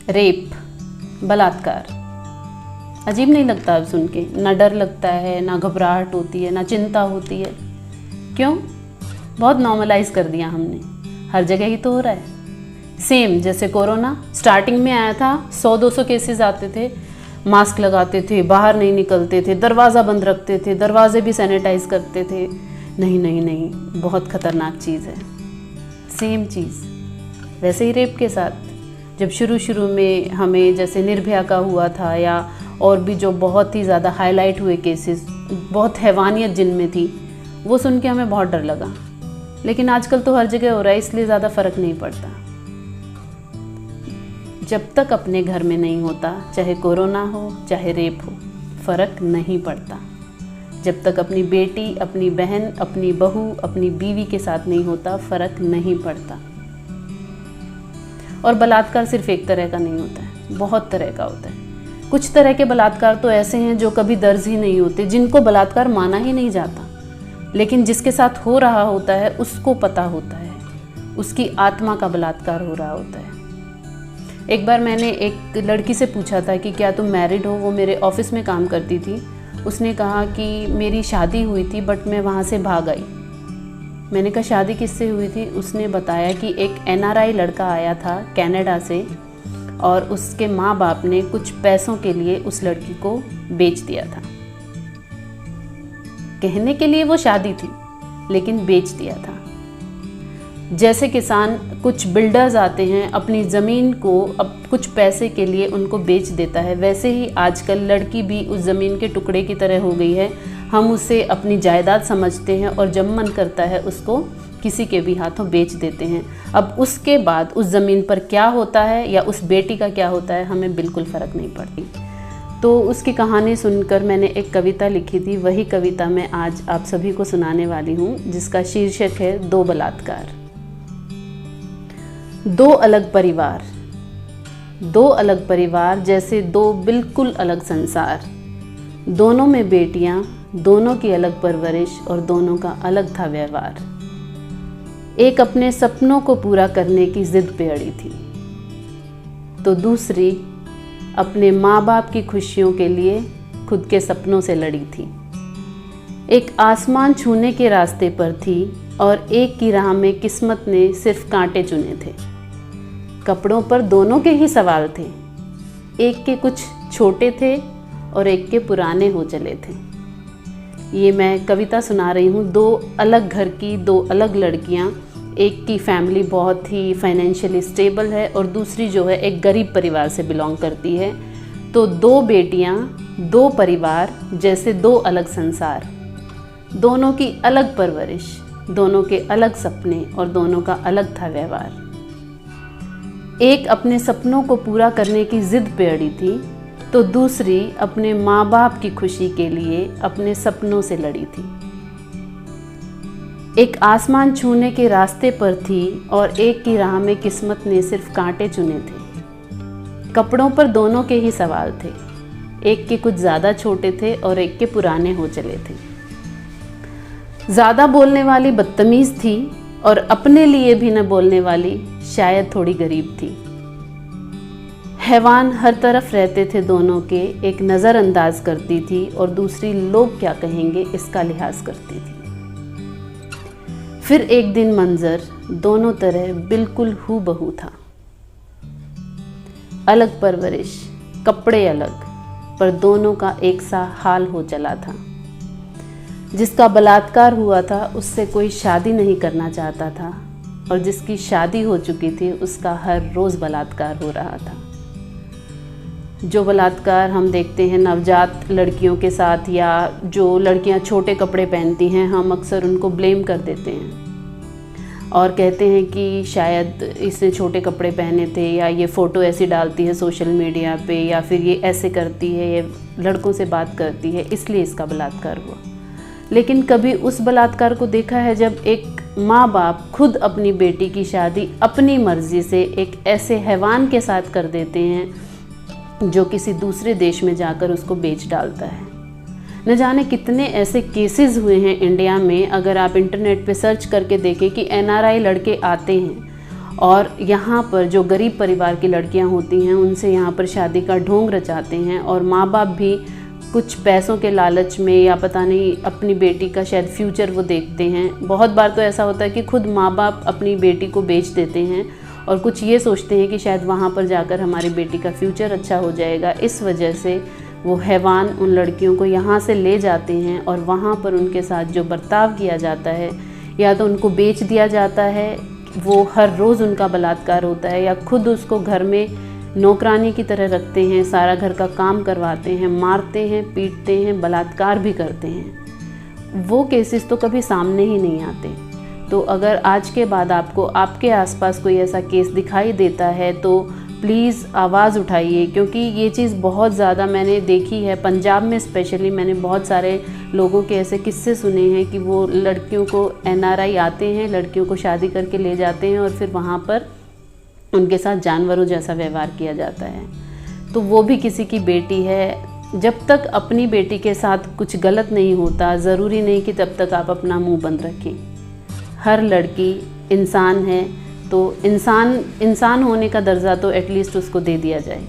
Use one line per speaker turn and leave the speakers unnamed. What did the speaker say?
Rape, बलात्कार। अजीब नहीं लगता अब सुन के? ना डर लगता है, ना घबराहट होती है, ना चिंता होती है। क्यों? बहुत नॉर्मलाइज कर दिया हमने, हर जगह ही तो हो रहा है। सेम जैसे कोरोना स्टार्टिंग में आया था, 100-200 केसेस आते थे, मास्क लगाते थे, बाहर नहीं निकलते थे, दरवाज़ा बंद रखते थे, दरवाजे भी सैनिटाइज करते थे। नहीं नहीं नहीं, बहुत ख़तरनाक चीज़ है। सेम चीज़ वैसे ही रेप के साथ, जब शुरू में हमें जैसे निर्भया का हुआ था या और भी जो बहुत ही ज़्यादा हाईलाइट हुए केसेस, बहुत हैवानियत जिनमें थी, वो सुन के हमें बहुत डर लगा। लेकिन आजकल तो हर जगह हो रहा है, इसलिए ज़्यादा फ़र्क नहीं पड़ता। जब तक अपने घर में नहीं होता, चाहे कोरोना हो चाहे रेप हो, फ़र्क नहीं पड़ता। जब तक अपनी बेटी, अपनी बहन, अपनी बहू, अपनी बीवी के साथ नहीं होता, फ़र्क नहीं पड़ता। और बलात्कार सिर्फ एक तरह का नहीं होता है, बहुत तरह का होता है। कुछ तरह के बलात्कार तो ऐसे हैं जो कभी दर्ज ही नहीं होते, जिनको बलात्कार माना ही नहीं जाता, लेकिन जिसके साथ हो रहा होता है उसको पता होता है, उसकी आत्मा का बलात्कार हो रहा होता है। एक बार मैंने एक लड़की से पूछा था कि क्या तुम मैरिड हो? वो मेरे ऑफिस में काम करती थी। उसने कहा कि मेरी शादी हुई थी बट मैं वहाँ से भाग आई। मैंने कहा शादी किससे हुई थी? उसने बताया कि एक NRI लड़का आया था कनाडा से और उसके माँ बाप ने कुछ पैसों के लिए उस लड़की को बेच दिया था। कहने के लिए वो शादी थी, लेकिन बेच दिया था। जैसे किसान, कुछ बिल्डर्स आते हैं, अपनी ज़मीन को अब कुछ पैसे के लिए उनको बेच देता है, वैसे ही आजकल लड़की भी उस ज़मीन के टुकड़े की तरह हो गई है। हम उसे अपनी जायदाद समझते हैं और जब मन करता है उसको किसी के भी हाथों बेच देते हैं। अब उसके बाद उस ज़मीन पर क्या होता है या उस बेटी का क्या होता है, हमें बिल्कुल फ़र्क नहीं पड़ती। तो उसकी कहानी सुनकर मैंने एक कविता लिखी थी, वही कविता मैं आज आप सभी को सुनाने वाली हूँ, जिसका शीर्षक है दो बलात्कार। दो अलग परिवार, दो अलग परिवार जैसे दो बिल्कुल अलग संसार। दोनों में बेटियां, दोनों की अलग परवरिश और दोनों का अलग था व्यवहार। एक अपने सपनों को पूरा करने की जिद पे अड़ी थी, तो दूसरी अपने माँ बाप की खुशियों के लिए खुद के सपनों से लड़ी थी। एक आसमान छूने के रास्ते पर थी और एक की राह में किस्मत ने सिर्फ कांटे चुने थे। कपड़ों पर दोनों के ही सवाल थे, एक के कुछ छोटे थे और एक के पुराने हो चले थे। ये मैं कविता सुना रही हूँ दो अलग घर की, दो अलग लड़कियाँ। एक की फैमिली बहुत ही फाइनेंशियली स्टेबल है और दूसरी जो है एक गरीब परिवार से बिलोंग करती है। तो दो बेटियाँ, दो परिवार जैसे दो अलग संसार। दोनों की अलग परवरिश, दोनों के अलग सपने और दोनों का अलग था व्यवहार। एक अपने सपनों को पूरा करने की जिद पे अड़ी थी, तो दूसरी अपने माँ बाप की खुशी के लिए अपने सपनों से लड़ी थी। एक आसमान छूने के रास्ते पर थी और एक की राह में किस्मत ने सिर्फ कांटे चुने थे। कपड़ों पर दोनों के ही सवाल थे, एक के कुछ ज़्यादा छोटे थे और एक के पुराने हो चले थे। ज़्यादा बोलने वाली बदतमीज़ थी और अपने लिए भी न बोलने वाली शायद थोड़ी गरीब थी। हैवान हर तरफ रहते थे दोनों के, एक नज़रअंदाज करती थी और दूसरी लोग क्या कहेंगे इसका लिहाज करती थी। फिर एक दिन मंजर दोनों तरह बिल्कुल हूबहू था। अलग परवरिश, कपड़े अलग, पर दोनों का एक सा हाल हो चला था। जिसका बलात्कार हुआ था उससे कोई शादी नहीं करना चाहता था और जिसकी शादी हो चुकी थी उसका हर रोज़ बलात्कार हो रहा था। जो बलात्कार हम देखते हैं नवजात लड़कियों के साथ या जो लड़कियां छोटे कपड़े पहनती हैं, हम अक्सर उनको ब्लेम कर देते हैं और कहते हैं कि शायद इसने छोटे कपड़े पहने थे या ये फ़ोटो ऐसी डालती है सोशल मीडिया पे या फिर ये ऐसे करती है, ये लड़कों से बात करती है इसलिए इसका बलात्कार हुआ। लेकिन कभी उस बलात्कार को देखा है जब एक माँ बाप खुद अपनी बेटी की शादी अपनी मर्ज़ी से एक ऐसे हैवान के साथ कर देते हैं जो किसी दूसरे देश में जाकर उसको बेच डालता है। न जाने कितने ऐसे केसेस हुए हैं इंडिया में। अगर आप इंटरनेट पे सर्च करके देखें कि NRI लड़के आते हैं और यहाँ पर जो गरीब परिवार की लड़कियाँ होती हैं उनसे यहाँ पर शादी का ढोंग रचाते हैं, और माँ बाप भी कुछ पैसों के लालच में या पता नहीं अपनी बेटी का शायद फ्यूचर वो देखते हैं। बहुत बार तो ऐसा होता है कि खुद माँ बाप अपनी बेटी को बेच देते हैं और कुछ ये सोचते हैं कि शायद वहाँ पर जाकर हमारी बेटी का फ्यूचर अच्छा हो जाएगा। इस वजह से वो हैवान उन लड़कियों को यहाँ से ले जाते हैं और वहाँ पर उनके साथ जो बर्ताव किया जाता है, या तो उनको बेच दिया जाता है, वो हर रोज़ उनका बलात्कार होता है, या खुद उसको घर में नौकरानी की तरह रखते हैं, सारा घर का काम करवाते हैं, मारते हैं, पीटते हैं, बलात्कार भी करते हैं। वो केसेस तो कभी सामने ही नहीं आते। तो अगर आज के बाद आपको आपके आसपास कोई ऐसा केस दिखाई देता है तो प्लीज़ आवाज़ उठाइए, क्योंकि ये चीज़ बहुत ज़्यादा मैंने देखी है। पंजाब में स्पेशली मैंने बहुत सारे लोगों के ऐसे किस्से सुने हैं कि वो लड़कियों को NRI आते हैं, लड़कियों को शादी करके ले जाते हैं और फिर वहाँ पर उनके साथ जानवरों जैसा व्यवहार किया जाता है। तो वो भी किसी की बेटी है। जब तक अपनी बेटी के साथ कुछ गलत नहीं होता, ज़रूरी नहीं कि तब तक आप अपना मुंह बंद रखें। हर लड़की इंसान है, तो इंसान होने का दर्जा तो एटलीस्ट उसको दे दिया जाए।